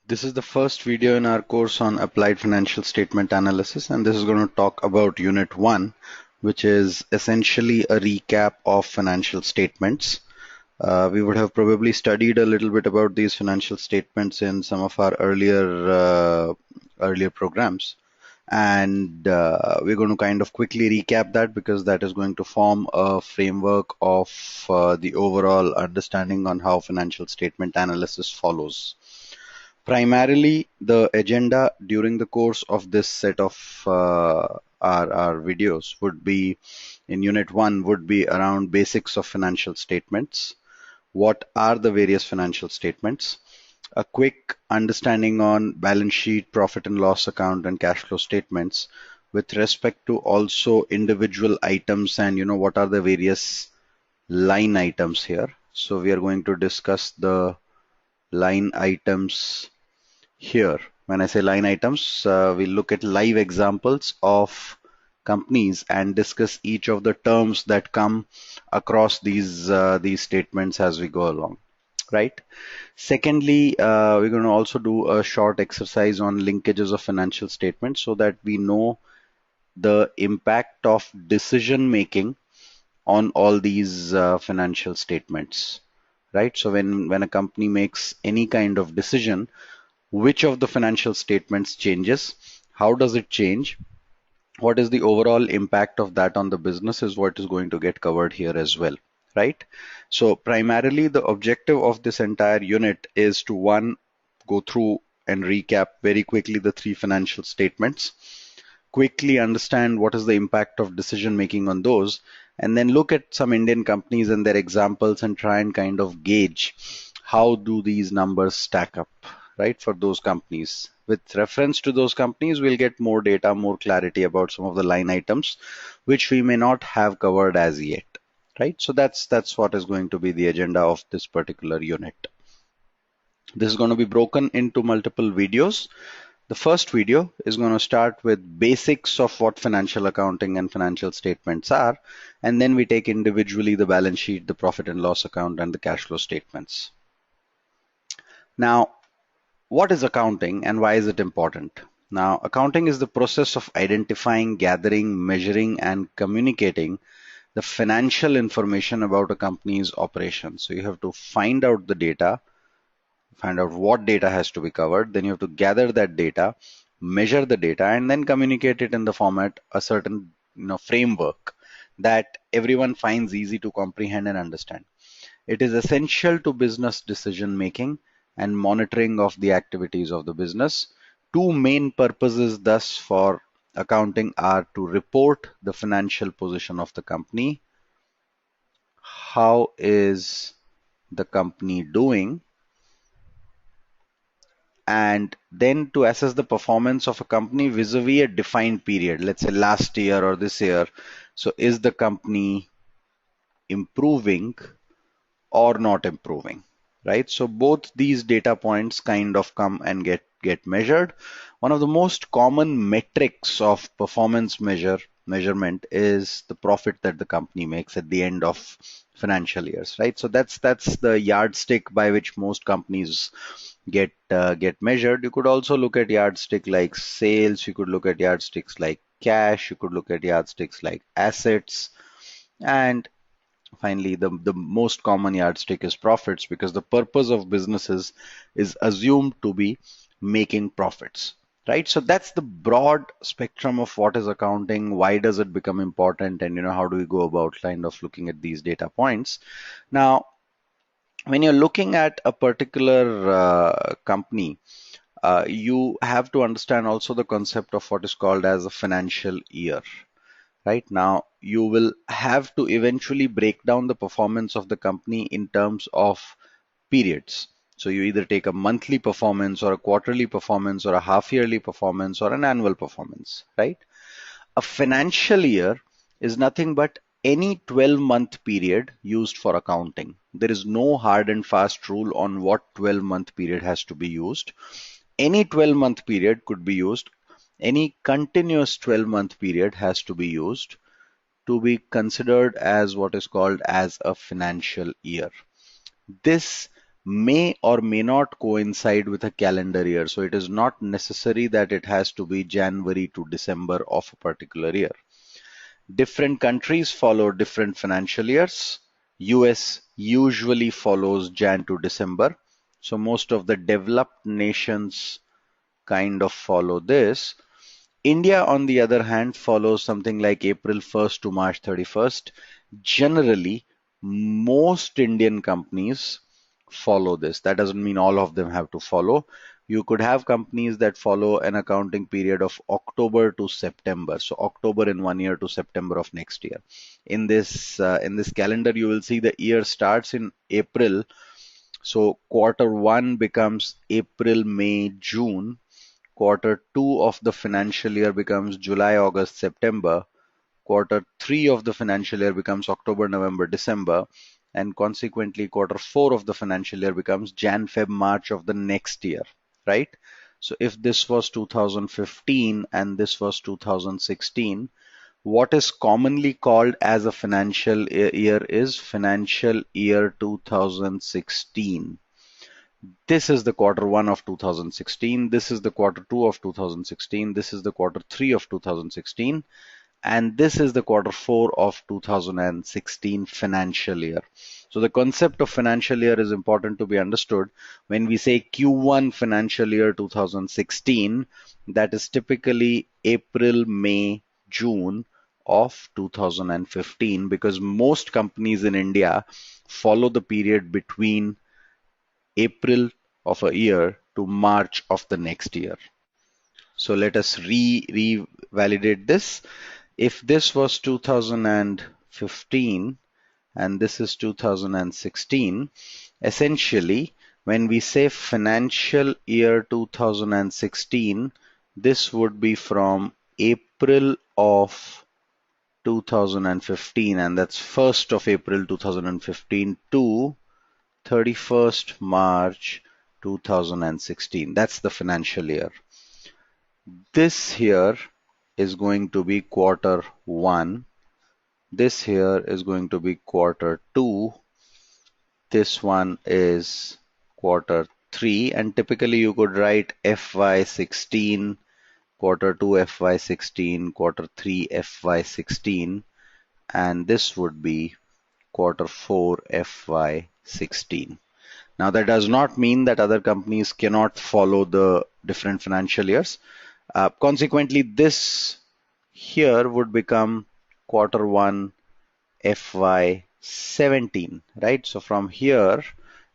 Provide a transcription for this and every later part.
This is the first video in our course on applied financial statement analysis, and this is going to talk about Unit 1, which is essentially a recap of financial statements. We would have probably studied a little bit about these financial statements in some of our earlier programs, and we're going to kind of quickly recap that because that is going to form a framework of the overall understanding on how financial statement analysis follows. Primarily, the agenda during the course of this set of our videos would be in Unit 1 would be around basics of financial statements. What are the various financial statements? A quick understanding on balance sheet, profit and loss account, and cash flow statements with respect to also individual items and what are the various line items here. So we are going to discuss the line items here. When I say line items, we look at live examples of companies and discuss each of the terms that come across these statements as we go along, right? Secondly, we're going to also do a short exercise on linkages of financial statements so that we know the impact of decision making on all these financial statements, right? So when a company makes any kind of decision, which of the financial statements changes, how does it change, what is the overall impact of that on the business is what is going to get covered here as well, right? So primarily the objective of this entire unit is to one, go through and recap very quickly the three financial statements, quickly understand what is the impact of decision making on those, and then look at some Indian companies and their examples and try and kind of gauge how do these numbers stack up, right, for those companies. With reference to those companies, we'll get more data, more clarity about some of the line items, which we may not have covered as yet, right? So that's what is going to be the agenda of this particular unit. This is going to be broken into multiple videos. The first video is going to start with basics of what financial accounting and financial statements are, and then we take individually the balance sheet, the profit and loss account, and the cash flow statements. Now, what is accounting and why is it important? Now, accounting is the process of identifying, gathering, measuring, and communicating the financial information about a company's operations. So you have to find out the data, find out what data has to be covered, then you have to gather that data, measure the data, and then communicate it in the format, a certain framework that everyone finds easy to comprehend and understand. It is essential to business decision making and monitoring of the activities of the business. Two main purposes thus for accounting are to report the financial position of the company, how is the company doing, and then to assess the performance of a company vis-a-vis a defined period, let's say last year or this year. So is the company improving or not improving, right? So both these data points kind of come and get measured. One of the most common metrics of performance measurement is the profit that the company makes at the end of financial years, right? So that's the yardstick by which most companies get measured. You could also look at yardstick like sales, you could look at yardsticks like cash, you could look at yardsticks like assets, and finally the most common yardstick is profits, because the purpose of businesses is assumed to be making profits, right? So that's the broad spectrum of what is accounting, why does it become important, and how do we go about kind of looking at these data points. Now, when you're looking at a particular company, you have to understand also the concept of what is called as a financial year. Right now, you will have to eventually break down the performance of the company in terms of periods. So you either take a monthly performance or a quarterly performance or a half yearly performance or an annual performance, right? A financial year is nothing but any 12-month period used for accounting. There is no hard and fast rule on what 12-month period has to be used. Any 12-month period could be used. Any continuous 12-month period has to be used to be considered as what is called as a financial year. This may or may not coincide with a calendar year. So it is not necessary that it has to be January to December of a particular year. Different countries follow different financial years. US usually follows Jan to December. So most of the developed nations kind of follow this. India, on the other hand, follows something like April 1st to March 31st. Generally, most Indian companies follow this. That doesn't mean all of them have to follow. You could have companies that follow an accounting period of October to September. So October in one year to September of next year. In this calendar, you will see the year starts in April. So quarter one becomes April, May, June. Quarter two of the financial year becomes July, August, September. Quarter three of the financial year becomes October, November, December. And consequently, quarter four of the financial year becomes Jan, Feb, March of the next year, right? So if this was 2015 and this was 2016, what is commonly called as a financial year is financial year 2016. This is the quarter one of 2016. This is the quarter two of 2016. This is the quarter three of 2016. And this is the quarter four of 2016 financial year. So the concept of financial year is important to be understood. When we say Q1 financial year 2016, that is typically April, May, June of 2015, because most companies in India follow the period between April of a year to March of the next year. So let us revalidate this. If this was 2015 and this is 2016, essentially when we say financial year 2016, this would be from April of 2015, and that's 1st of April 2015 to 31st March 2016. That's the financial year. This here is going to be quarter one. This here is going to be quarter two. This one is quarter three. And typically you could write FY16, quarter two FY16, quarter three FY16. And this would be quarter four FY16. Now that does not mean that other companies cannot follow the different financial years. Consequently, this here would become quarter one FY17, right? So from here,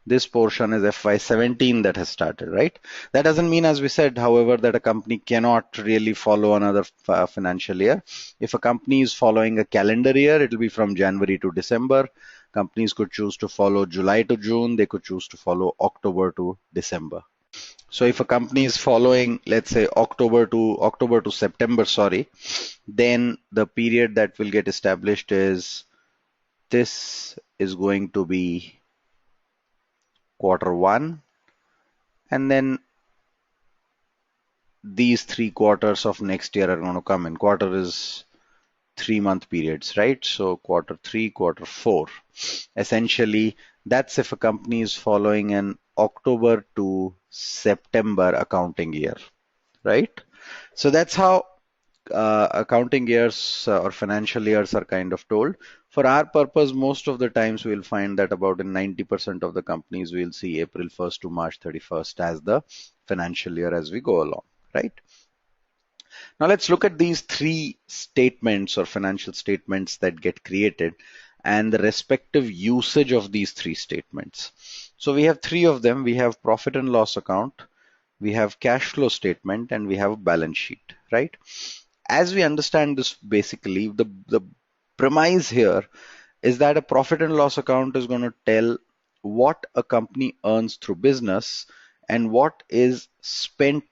this portion is FY17 that has started, right? That doesn't mean, as we said, however, that a company cannot really follow another financial year. If a company is following a calendar year, it will be from January to December. Companies could choose to follow July to June. They could choose to follow October to December. So if a company is following, let's say October to September, sorry, then the period that will get established is this is going to be quarter one, and then these 3 quarters of next year are going to come in. Quarter is 3-month periods, right? So quarter three, quarter four. Essentially, that's if a company is following an October to September accounting year, right? So that's how accounting years or financial years are kind of told. For our purpose, most of the times we'll find that about in 90% of the companies we'll see April 1st to March 31st as the financial year as we go along, right? Now let's look at these 3 statements or financial statements that get created and the respective usage of these 3 statements. So we have 3 of them. We have profit and loss account, we have cash flow statement, and we have a balance sheet, right? As we understand this, basically, the premise here is that a profit and loss account is going to tell what a company earns through business and what is spent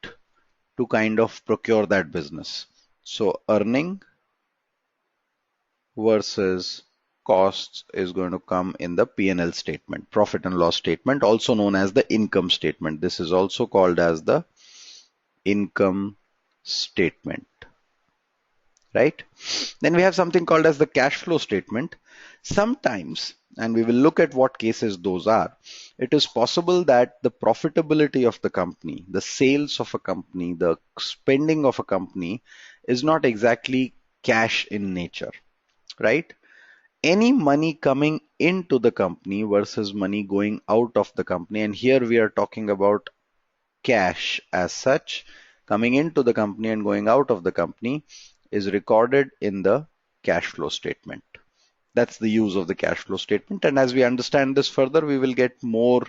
to kind of procure that business. So earning versus costs is going to come in the P&L statement, profit and loss statement, also known as the income statement. This is also called as the income statement, right? Then we have something called as the cash flow statement. Sometimes and we will look at what cases those are, it is possible that the profitability of the company, the sales of a company, the spending of a company is not exactly cash in nature, right? Any money coming into the company versus money going out of the company, and here we are talking about cash as such, coming into the company and going out of the company, is recorded in the cash flow statement. That's the use of the cash flow statement. And as we understand this further, we will get more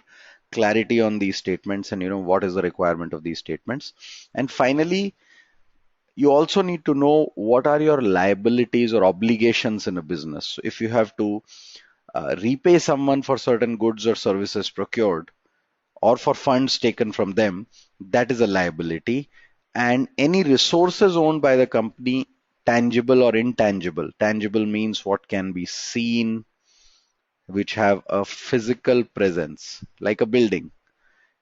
clarity on these statements and what is the requirement of these statements. And finally, you also need to know what are your liabilities or obligations in a business. So if you have to repay someone for certain goods or services procured, or for funds taken from them, that is a liability. And any resources owned by the company, tangible or intangible. Tangible means what can be seen, which have a physical presence, like a building.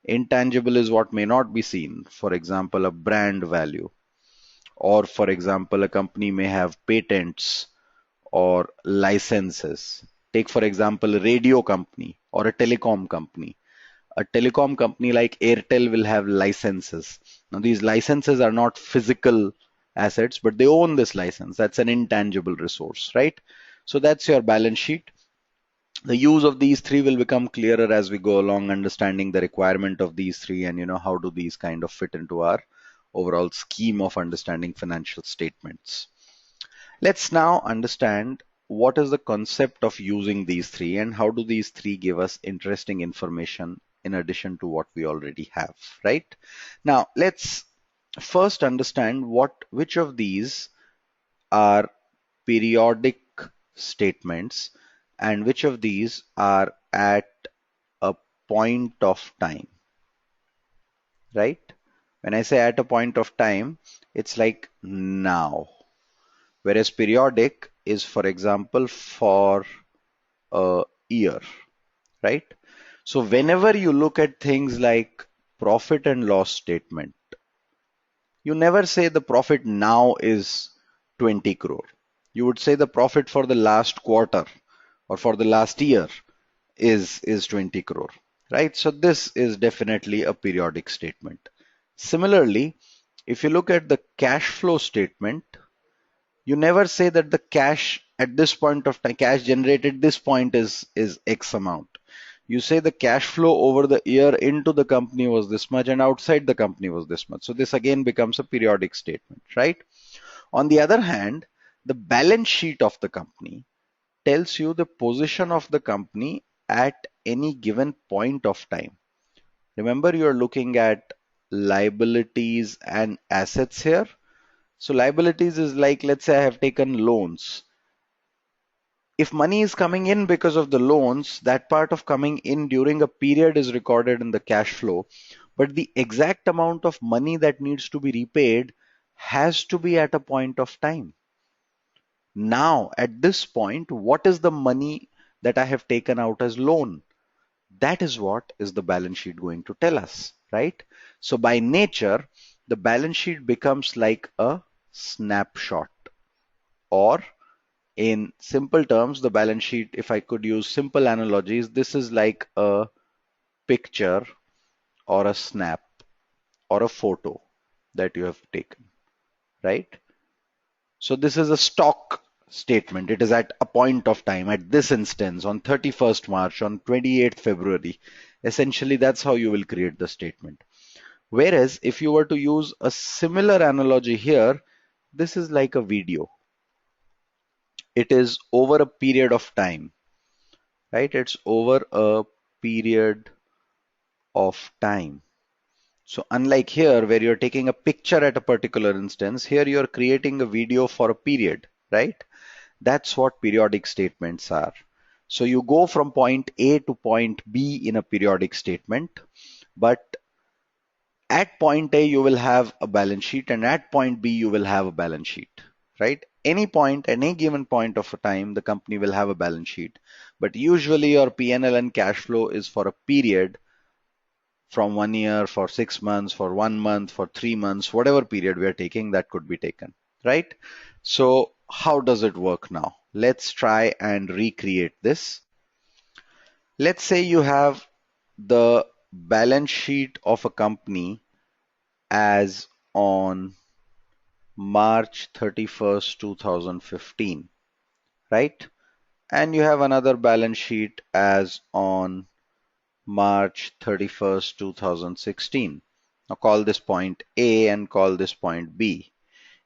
Intangible is what may not be seen. For example, a brand value. Or for example, a company may have patents or licenses. Take for example, a radio company or a telecom company. A telecom company like Airtel will have licenses. Now, these licenses are not physical assets, but they own this license. That's an intangible resource, right? So that's your balance sheet. The use of these three will become clearer as we go along, understanding the requirement of these three and how do these kind of fit into our overall scheme of understanding financial statements. Let's now understand what is the concept of using these three and how do these three give us interesting information in addition to what we already have, right? Now, let's first understand which of these are periodic statements and which of these are at a point of time, right? When I say at a point of time, it's like now. Whereas periodic is, for example, for a year, right? So whenever you look at things like profit and loss statement, you never say the profit now is 20 crore. You would say the profit for the last quarter or for the last year is 20 crore, right? So this is definitely a periodic statement. Similarly, if you look at the cash flow statement, you never say that the cash at this point of time, cash generated this point is X amount. You say the cash flow over the year into the company was this much and outside the company was this much. So this again becomes a periodic statement, right? On the other hand, the balance sheet of the company tells you the position of the company at any given point of time. Remember, you're looking at liabilities and assets here. So liabilities is like, let's say I have taken loans. If money is coming in because of the loans, that part of coming in during a period is recorded in the cash flow. But the exact amount of money that needs to be repaid has to be at a point of time. Now, at this point, what is the money that I have taken out as loan? That is what is the balance sheet going to tell us, right? So by nature, the balance sheet becomes like a snapshot, or in simple terms, the balance sheet, if I could use simple analogies, this is like a picture or a snap or a photo that you have taken, right? So this is a stock statement. It is at a point of time, at this instance, on 31st March, on 28th February. Essentially, that's how you will create the statement. Whereas if you were to use a similar analogy here, this is like a video. It is over a period of time, right? It's over a period of time. So unlike here, where you're taking a picture at a particular instance, here you're creating a video for a period, right? That's what periodic statements are. So you go from point A to point B in a periodic statement, but at point A you will have a balance sheet and at point B you will have a balance sheet, right? Any point, any given point of a time, the company will have a balance sheet. But usually your P&L and cash flow is for a period from 1 year, for 6 months, for 1 month, for 3 months, whatever period we are taking, that could be taken, right? So how does it work now? Let's try and recreate this. Let's say you have the balance sheet of a company as on March 31st, 2015, right? And you have another balance sheet as on March 31st, 2016. Now call this point A and call this point B.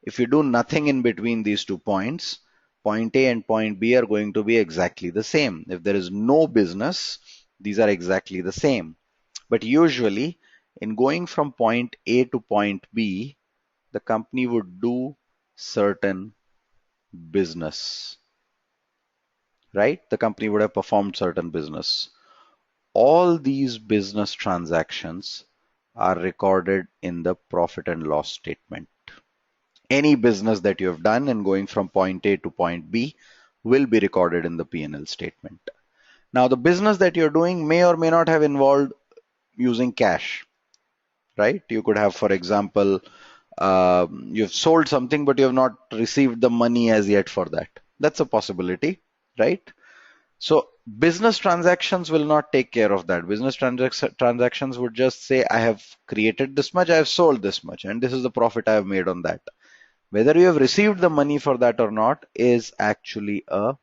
If you do nothing in between these 2 points, point A and point B are going to be exactly the same. If there is no business, these are exactly the same. But usually, in going from point A to point B, the company would do certain business, right? The company would have performed certain business. All these business transactions are recorded in the profit and loss statement. Any business that you have done and going from point A to point B will be recorded in the P&L statement. Now, the business that you're doing may or may not have involved using cash, right? You could have, for example, you've sold something, but you have not received the money as yet for that. That's a possibility, right? So business transactions will not take care of that. Business transactions would just say, I have created this much, I have sold this much, and this is the profit I have made on that. Whether you have received the money for that or not is actually a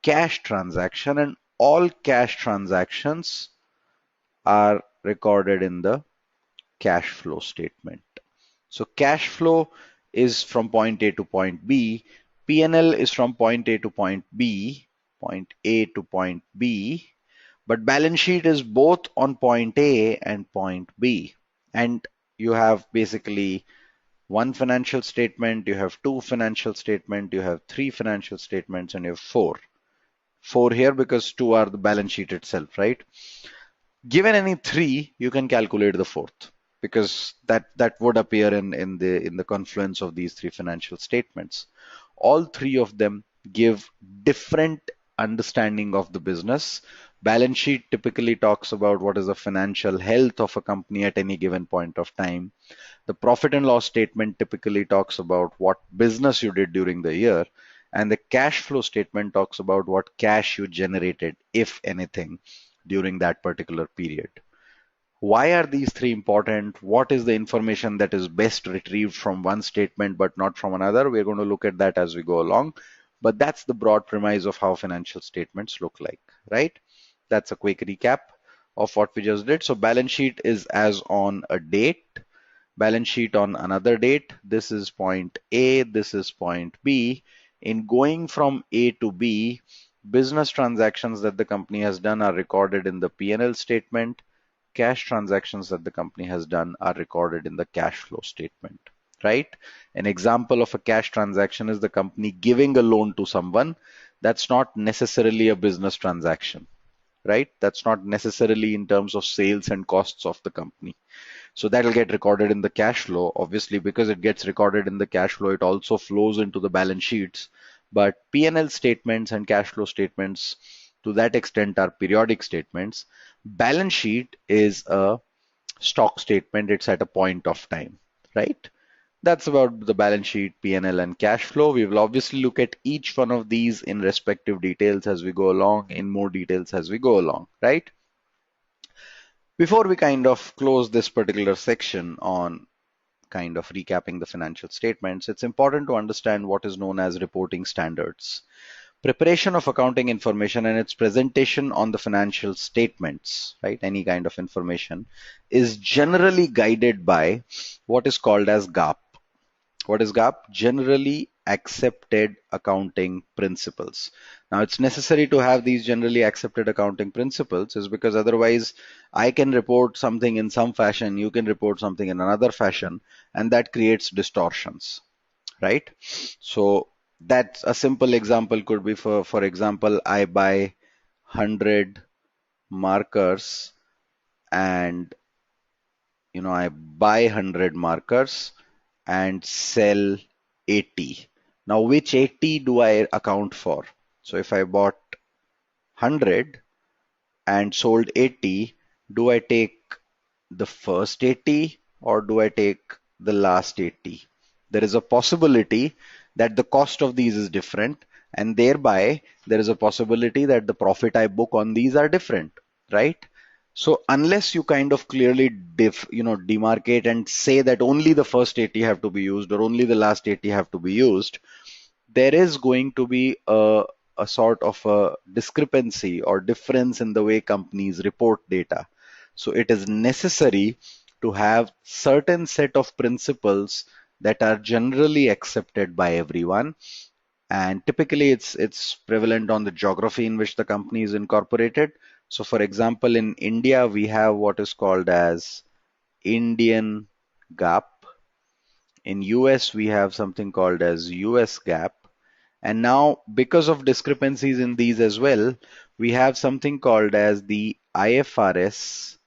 cash transaction, and all cash transactions are recorded in the cash flow statement. So cash flow is from point A to point B. P&L is from point A to point B, point A to point B, but balance sheet is both on point A and point B. And you have basically one financial statement, you have two financial statements, you have three financial statements, and you have four. Four here because two are the balance sheet itself, right? Given any three, you can calculate the fourth because that would appear in the confluence of these three financial statements. All three of them give different understanding of the business. Balance sheet typically talks about what is the financial health of a company at any given point of time. The profit and loss statement typically talks about what business you did during the year, and the cash flow statement talks about what cash you generated, if anything, during that particular period. Why are these three important? What is the information that is best retrieved from one statement but not from another? We're going to look at that as we go along. But that's the broad premise of how financial statements look like, right? That's a quick recap of what we just did. So balance sheet is as on a date, balance sheet on another date. This is point A, this is point B. In going from A to B, business transactions that the company has done are recorded in the P&L statement. Cash transactions that the company has done are recorded in the cash flow statement, right? An example of a cash transaction is the company giving a loan to someone. That's not necessarily a business transaction, right? That's not necessarily in terms of sales and costs of the company. So that'll get recorded in the cash flow. Obviously, because it gets recorded in the cash flow, it also flows into the balance sheets. But P&L statements and cash flow statements, to that extent, are periodic statements. Balance sheet is a stock statement. It's at a point of time, right? That's about the balance sheet, P&L, and cash flow. We will obviously look at each one of these in respective details as we go along, in more details as we go along, right? Before we kind of close this particular section on kind of recapping the financial statements, it's important to understand what is known as reporting standards. Preparation of accounting information and its presentation on the financial statements, right? Any kind of information is generally guided by what is called as GAAP. What is GAAP? Generally accepted accounting principles. Now, it's necessary to have these generally accepted accounting principles is because otherwise I can report something in some fashion, you can report something in another fashion, and that creates distortions, right? So that's a simple example could be for example, I buy 100 markers and I buy 100 markers and sell 80. Now, which 80 do I account for? So if I bought 100 and sold 80, do I take the first 80 or do I take the last 80? There is a possibility that the cost of these is different and thereby there is a possibility that the profit I book on these are different, right? So unless you kind of clearly demarcate and say that only the first 80 have to be used or only the last 80 have to be used, there is going to be a sort of a discrepancy or difference in the way companies report data. So it is necessary to have certain set of principles that are generally accepted by everyone, and typically it's prevalent on the geography in which the company is incorporated. So for example, in India we have what is called as Indian GAAP. In US we have something called as US GAAP. And now, because of discrepancies in these as well, we have something called as the IFRS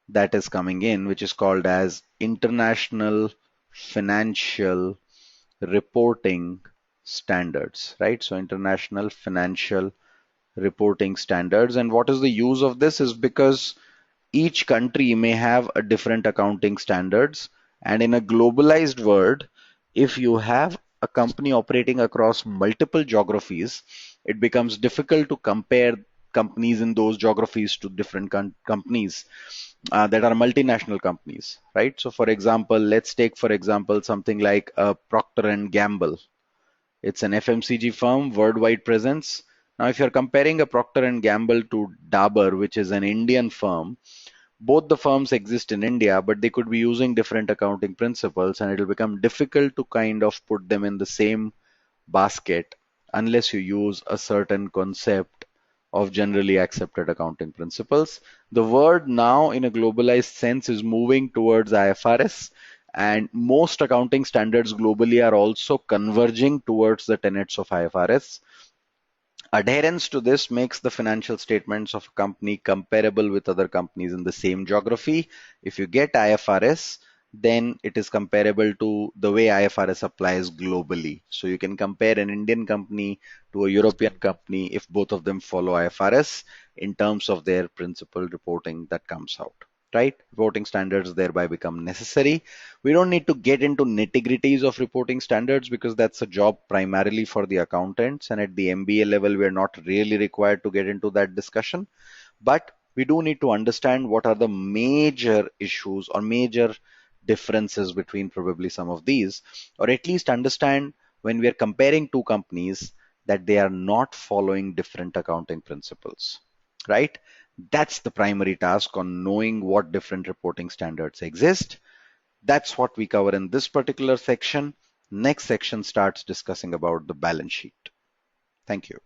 that is coming in, which is called as International Financial Reporting Standards, right? So International Financial Reporting Standards. And what is the use of this is because each country may have a different accounting standards, and in a globalized world, if you have a company operating across multiple geographies, it becomes difficult to compare companies in those geographies to different companies that are multinational companies, right? So for example, let's take for example something like Procter and Gamble. It's an FMCG firm, worldwide presence. Now if you're comparing a Procter and Gamble to Dabur, which is an Indian firm, both the firms exist in India, but they could be using different accounting principles, and it'll become difficult to kind of put them in the same basket unless you use a certain concept of generally accepted accounting principles. The word now, in a globalized sense, is moving towards IFRS, and most accounting standards globally are also converging towards the tenets of IFRS. Adherence to this makes the financial statements of a company comparable with other companies in the same geography. If you get IFRS, then it is comparable to the way IFRS applies globally. So you can compare an Indian company to a European company if both of them follow IFRS in terms of their principal reporting that comes out. Right? Reporting standards thereby become necessary. We don't need to get into nitty-gritties of reporting standards because that's a job primarily for the accountants, and at the MBA level, we're not really required to get into that discussion. But we do need to understand what are the major issues or major differences between probably some of these, or at least understand when we are comparing two companies that they are not following different accounting principles, right? That's the primary task on knowing what different reporting standards exist. That's what we cover in this particular section. Next section starts discussing about the balance sheet. Thank you.